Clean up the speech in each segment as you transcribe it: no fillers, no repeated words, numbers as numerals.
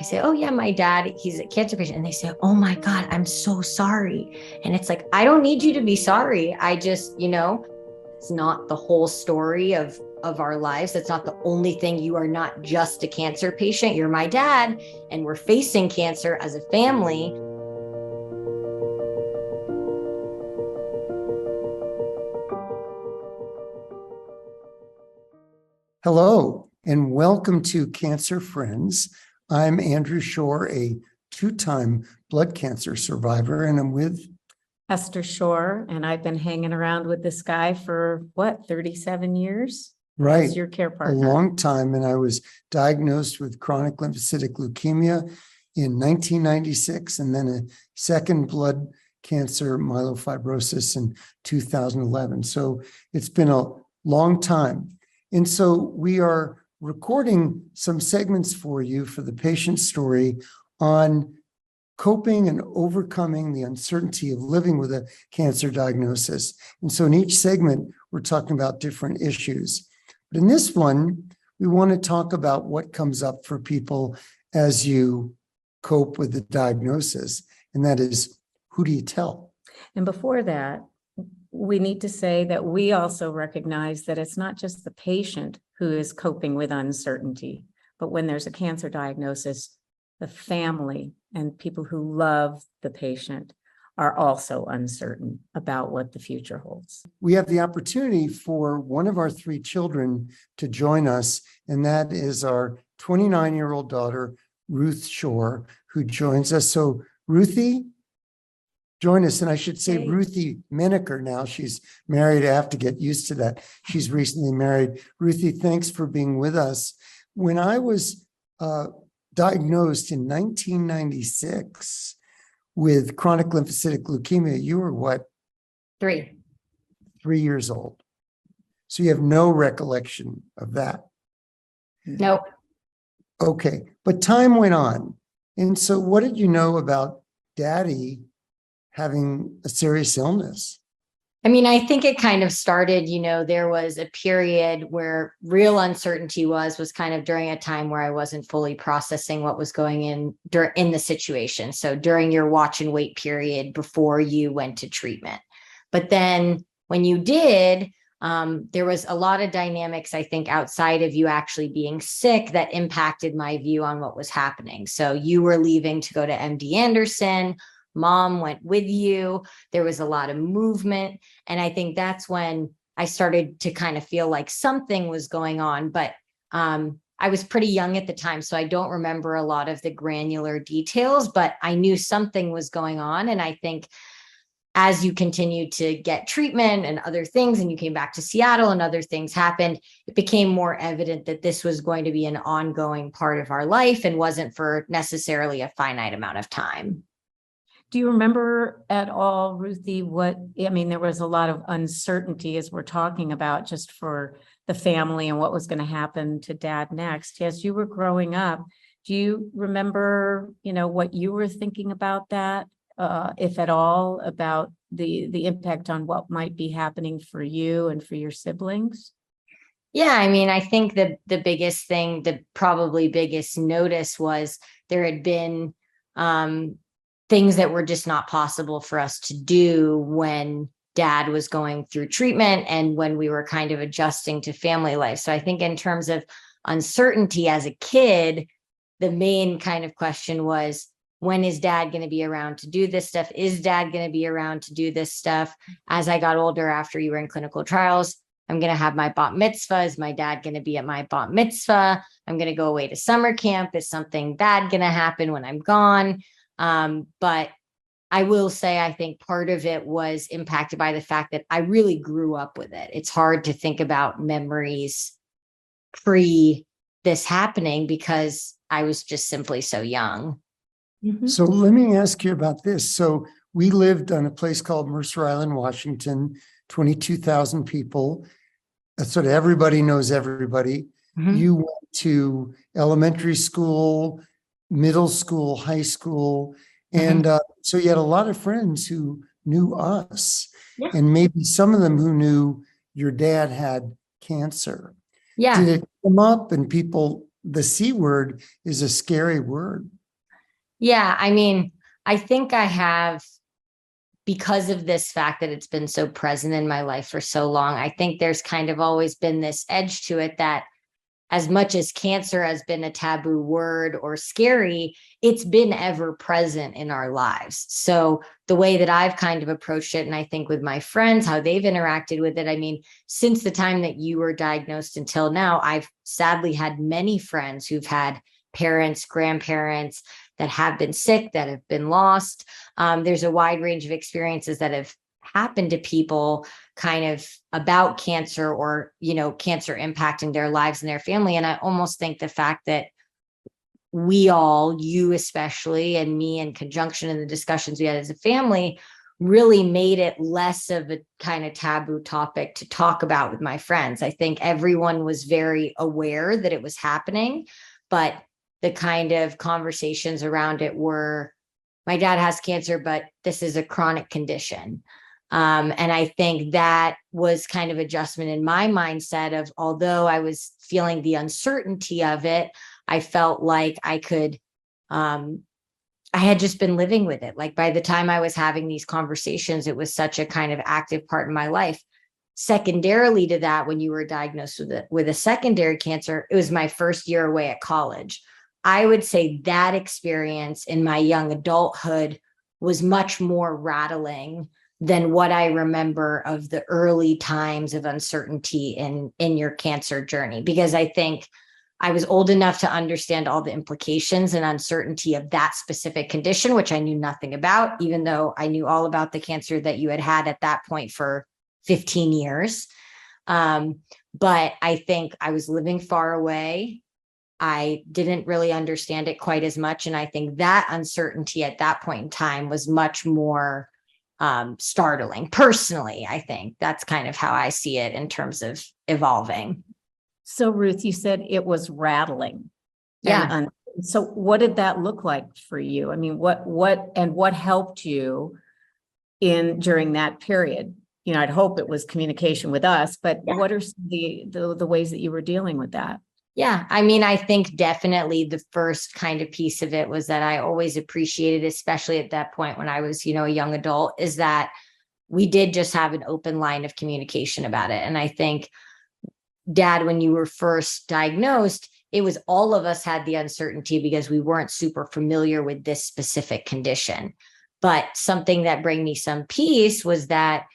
I say, oh yeah, my dad, he's a cancer patient. And they say, oh my God, I'm so sorry. And it's like, I don't need you to be sorry. I just, it's not the whole story of our lives. That's not the only thing. You are not just a cancer patient. You're my dad, and we're facing cancer as a family. Hello, and welcome to Cancer Friends. I'm Andrew Schorr, a two-time blood cancer survivor, and I'm with Esther Schorr, and I've been hanging around with this guy for 37 years? right, As your care a partner. long time, and I was diagnosed with chronic lymphocytic leukemia in 1996, and then a second blood cancer, myelofibrosis, in 2011. So it's been a long time. And so we are recording some segments for you for the patient story on coping and overcoming the uncertainty of living with a cancer diagnosis. And so in each segment, we're talking about different issues. But in this one, we want to talk about what comes up for people as you cope with the diagnosis. And that is, who do you tell? And before that, we need to say that we also recognize that it's not just the patient who is coping with uncertainty, but when there's a cancer diagnosis, the family and people who love the patient are also uncertain about what the future holds. We have the opportunity for one of our three children to join us, and that is our 29-year-old daughter, Ruth Schorr, who joins us. So Ruthie, join us. And I should say, Hey. Ruthie Menaker now. She's married. I have to get used to that. She's recently married. Ruthie, thanks for being with us. When I was diagnosed in 1996 with chronic lymphocytic leukemia, you were what? 3. 3 years old. So you have no recollection of that. Nope. Okay. But time went on. And so what did you know about Daddy having a serious illness? I mean, I think it kind of started, there was a period where real uncertainty was kind of during a time where I wasn't fully processing what was going in the situation. So during your watch and wait period before you went to treatment. But then when you did, there was a lot of dynamics, I think, outside of you actually being sick that impacted my view on what was happening. So you were leaving to go to MD Anderson. Mom went with you. There was a lot of movement. And I think that's when I started to kind of feel like something was going on. But I was pretty young at the time, so I don't remember a lot of the granular details, but I knew something was going on. And I think as you continued to get treatment and other things, and you came back to Seattle and other things happened, it became more evident that this was going to be an ongoing part of our life and wasn't for necessarily a finite amount of time. Do you remember at all, Ruthie, there was a lot of uncertainty as we're talking about just for the family and what was going to happen to Dad next. As you were growing up, do you remember, what you were thinking about that, if at all, about the impact on what might be happening for you and for your siblings? Yeah, I mean, I think the biggest thing, the probably biggest notice was there had been things that were just not possible for us to do when Dad was going through treatment and when we were kind of adjusting to family life. So I think in terms of uncertainty as a kid, the main kind of question was, when is Dad going to be around to do this stuff? Is Dad going to be around to do this stuff? As I got older, after you were in clinical trials, I'm going to have my bat mitzvah. Is my dad going to be at my bat mitzvah? I'm going to go away to summer camp. Is something bad going to happen when I'm gone? But I will say, I think part of it was impacted by the fact that I really grew up with it. It's hard to think about memories pre this happening because I was just simply so young. Mm-hmm. So let me ask you about this. So we lived on a place called Mercer Island, Washington, 22,000 people. Sort of everybody knows everybody. Mm-hmm. You went to elementary school, middle school, high school. And so you had a lot of friends who knew us, and maybe some of them who knew your dad had cancer. Yeah. Did it come up and people the C word is a scary word. Yeah, I mean, I think I have, because of this fact that it's been so present in my life for so long, I think there's kind of always been this edge to it that as much as cancer has been a taboo word or scary, it's been ever present in our lives. So the way that I've kind of approached it, and I think with my friends, how they've interacted with it, I mean, since the time that you were diagnosed until now, I've sadly had many friends who've had parents, grandparents that have been sick, that have been lost. There's a wide range of experiences that have happened to people kind of about cancer, or, you know, cancer impacting their lives and their family. And I almost think the fact that we all, you especially, and me in conjunction in the discussions we had as a family, really made it less of a kind of taboo topic to talk about with my friends. I think everyone was very aware that it was happening, but the kind of conversations around it were, my dad has cancer, but this is a chronic condition. And I think that was kind of adjustment in my mindset of, although I was feeling the uncertainty of it, I felt like I could, I had just been living with it. Like by the time I was having these conversations, it was such a kind of active part in my life. Secondarily to that, when you were diagnosed with a secondary cancer, it was my first year away at college. I would say that experience in my young adulthood was much more rattling than what I remember of the early times of uncertainty in your cancer journey, because I think I was old enough to understand all the implications and uncertainty of that specific condition, which I knew nothing about, even though I knew all about the cancer that you had had at that point for 15 years. But I think I was living far away. I didn't really understand it quite as much. And I think that uncertainty at that point in time was much more startling. Personally, I think that's kind of how I see it in terms of evolving. So Ruth, you said it was rattling. Yeah. So what did that look like for you? I mean, what helped you during that period? You know, I'd hope it was communication with us, but what are the ways that you were dealing with that? Yeah, I mean, I think definitely the first kind of piece of it was that I always appreciated, especially at that point when I was, you know, a young adult, is that we did just have an open line of communication about it. And I think, Dad, when you were first diagnosed, it was all of us had the uncertainty because we weren't super familiar with this specific condition. But something that brought me some peace was that,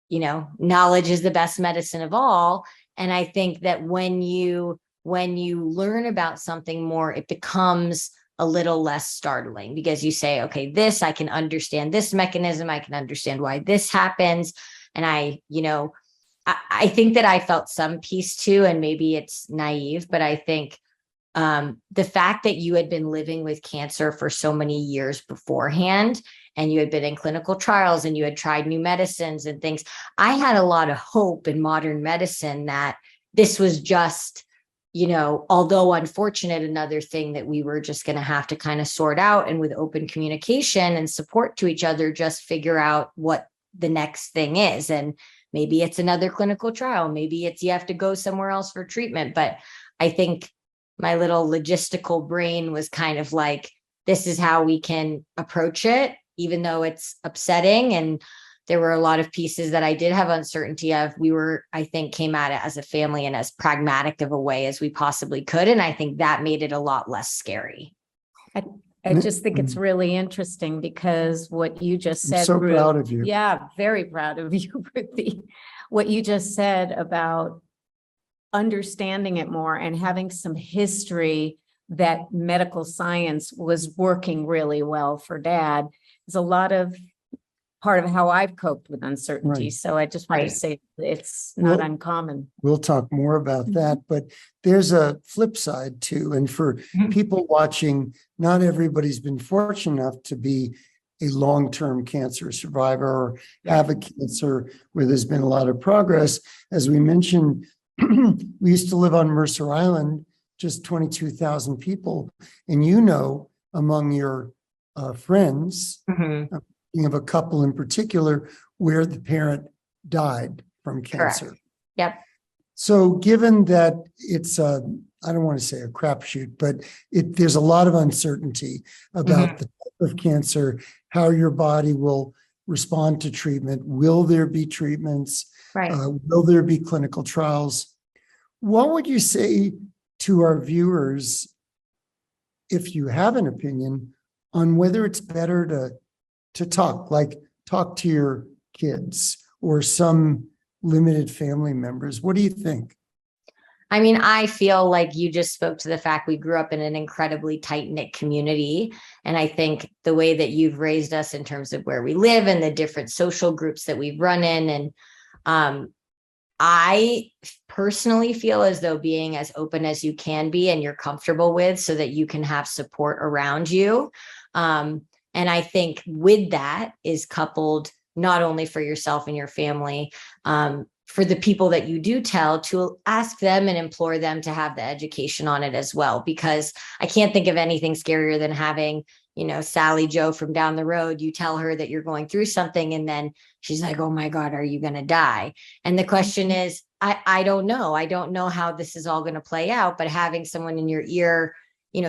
you know, knowledge is the best medicine of all. And I think that when you learn about something more, it becomes a little less startling, because you say, okay, this, I can understand this mechanism. I can understand why this happens. And I think that I felt some peace too, and maybe it's naive, but I think the fact that you had been living with cancer for so many years beforehand, and you had been in clinical trials and you had tried new medicines and things, I had a lot of hope in modern medicine that this was just, you know, although unfortunate, another thing that we were just going to have to kind of sort out, and with open communication and support to each other, just figure out what the next thing is. And maybe it's another clinical trial. Maybe it's you have to go somewhere else for treatment. But I think my little logistical brain was kind of like, this is how we can approach it, even though it's upsetting. And there were a lot of pieces that I did have uncertainty of. I think, came at it as a family and as pragmatic of a way as we possibly could. And I think that made it a lot less scary. I just think it's really interesting, because what you just said, I'm so Ruth, proud of you. Yeah, very proud of you, Ruthie. What you just said about understanding it more and having some history that medical science was working really well for Dad is a lot of part of how I've coped with uncertainty. Right. So I just want to say it's not uncommon. We'll talk more about that, but there's a flip side too. And for people watching, not everybody's been fortunate enough to be a long-term cancer survivor or have a cancer where there's been a lot of progress. As we mentioned, we used to live on Mercer Island, just 22,000 people. And you know, among your friends, of a couple in particular, where the parent died from cancer. Correct. Yep. So given that it's a I don't want to say a crapshoot, but there's a lot of uncertainty about the type of cancer, how your body will respond to treatment. Will there be treatments? Right. Will there be clinical trials? What would you say to our viewers, if you have an opinion, on whether it's better to talk, like talk to your kids or some limited family members? What do you think? I mean, I feel like you just spoke to the fact we grew up in an incredibly tight-knit community. And I think the way that you've raised us in terms of where we live and the different social groups that we've run in. And I personally feel as though being as open as you can be and you're comfortable with so that you can have support around you. And I think with that is coupled not only for yourself and your family, for the people that you do tell, to ask them and implore them to have the education on it as well, because I can't think of anything scarier than having, Sally Joe from down the road. You tell her that you're going through something and then she's like, oh my God, are you going to die? And the question is, I don't know. I don't know how this is all going to play out, but having someone in your ear,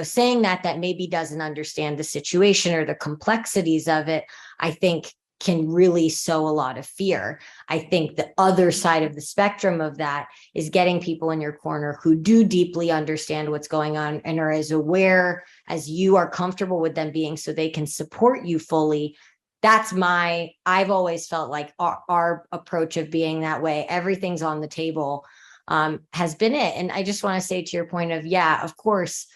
saying that maybe doesn't understand the situation or the complexities of it, I think can really sow a lot of fear. I think the other side of the spectrum of that is getting people in your corner who do deeply understand what's going on and are as aware as you are comfortable with them being, so they can support you fully. I've always felt like our approach of being that way, everything's on the table, has been it. And I just want to say to your point of, yeah, of course,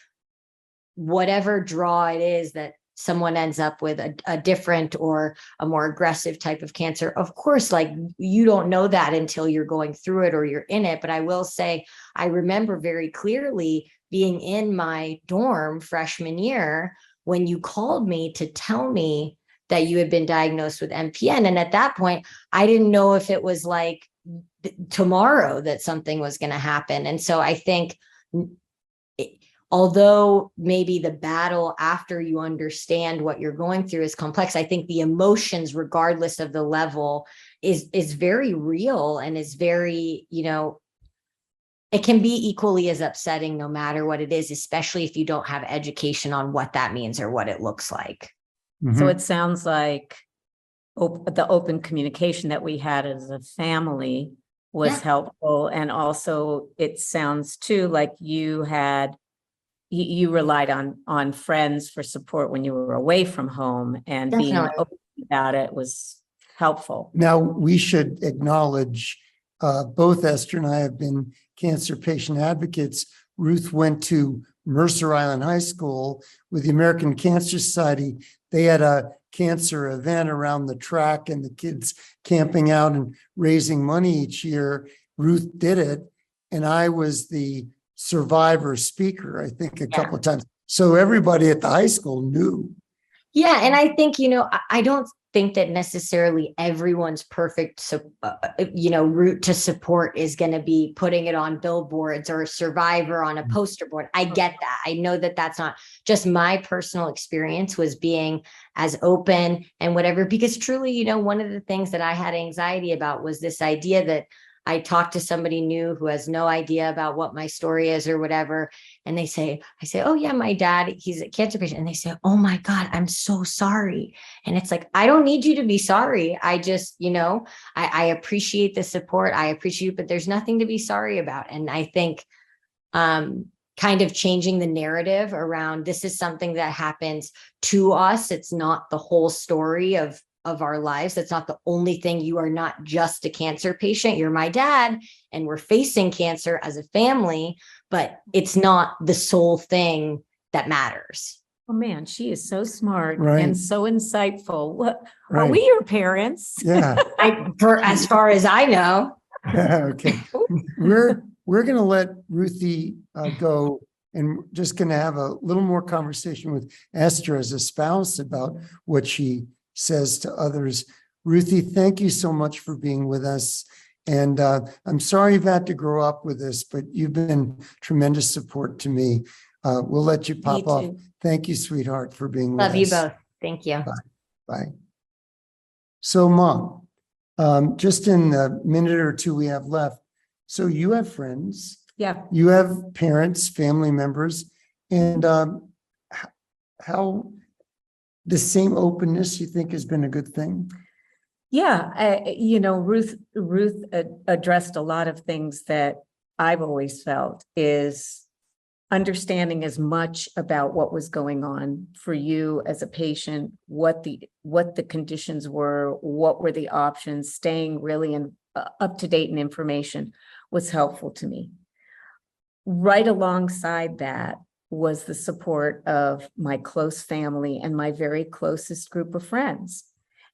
whatever draw it is that someone ends up with a different or a more aggressive type of cancer. Of course, like, you don't know that until you're going through it or you're in it. But I will say, I remember very clearly being in my dorm freshman year when you called me to tell me that you had been diagnosed with MPN. And at that point, I didn't know if it was like tomorrow that something was going to happen. And so I think, although maybe the battle after you understand what you're going through is complex, I think the emotions, regardless of the level, is very real and is very, it can be equally as upsetting no matter what it is, especially if you don't have education on what that means or what it looks like. So it sounds like the open communication that we had as a family was helpful. And also it sounds too like you relied on friends for support when you were away from home, and being open about it was helpful. Now, we should acknowledge both Esther and I have been cancer patient advocates. Ruth went to Mercer Island High School with the American Cancer Society. They had a cancer event around the track and the kids camping out and raising money each year. Ruth did it, and I was the survivor speaker, I think, a couple of times. So everybody at the high school knew. Yeah. And I think, I don't think that necessarily everyone's perfect, route to support is going to be putting it on billboards or a survivor on a poster board. I get that. I know that that's not just my personal experience, was being as open and whatever, because truly, one of the things that I had anxiety about was this idea that I talk to somebody new who has no idea about what my story is or whatever. And I say, oh yeah, my dad, he's a cancer patient. And they say, oh my God, I'm so sorry. And it's like, I don't need you to be sorry. I just, I appreciate the support. I appreciate it, but there's nothing to be sorry about. And I think, kind of changing the narrative around, this is something that happens to us. It's not the whole story of our lives. That's not the only thing. You are not just a cancer patient. You're my dad, and we're facing cancer as a family, but it's not the sole thing that matters. Oh man, she is so smart Right. and so insightful. What Right. are we your parents? Yeah. As far as I know. Okay. We're going to let Ruthie go, and just going to have a little more conversation with Esther as a spouse about what she says to others. Ruthie, thank you so much for being with us. And I'm sorry you've had to grow up with this, but you've been tremendous support to me. We'll let you pop off. Thank you, sweetheart, for being with us. Love you both. Thank you. Bye. Bye. So, Mom, just in the minute or two we have left, so you have friends Yeah. You have parents, family members, and how the same openness you think has been a good thing? Yeah, Ruth addressed a lot of things that I've always felt is understanding as much about what was going on for you as a patient, what the conditions were, what were the options, staying really up to date in information was helpful to me. Right alongside that was the support of my close family and my very closest group of friends.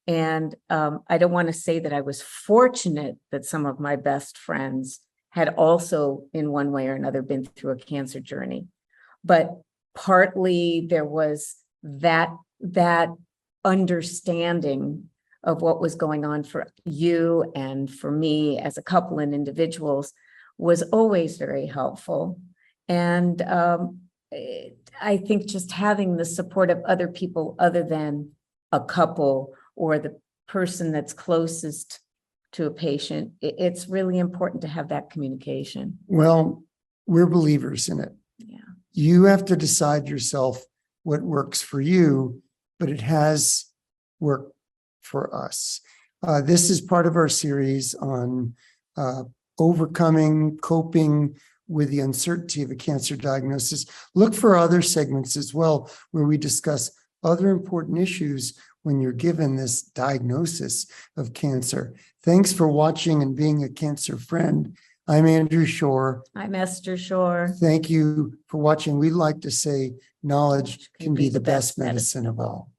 And I don't want to say that I was fortunate that some of my best friends had also, in one way or another, been through a cancer journey. But partly there was that understanding of what was going on for you and for me as a couple and individuals was always very helpful. And I think just having the support of other people other than a couple or the person that's closest to a patient, it's really important to have that communication. Well, we're believers in it. Yeah. You have to decide yourself what works for you, but it has worked for us. This is part of our series on overcoming, coping with the uncertainty of a cancer diagnosis. Look for other segments as well, where we discuss other important issues when you're given this diagnosis of cancer. Thanks for watching and being a cancer friend. I'm Andrew Schorr. I'm Esther Schorr. Thank you for watching. We like to say knowledge can be the best medicine of all.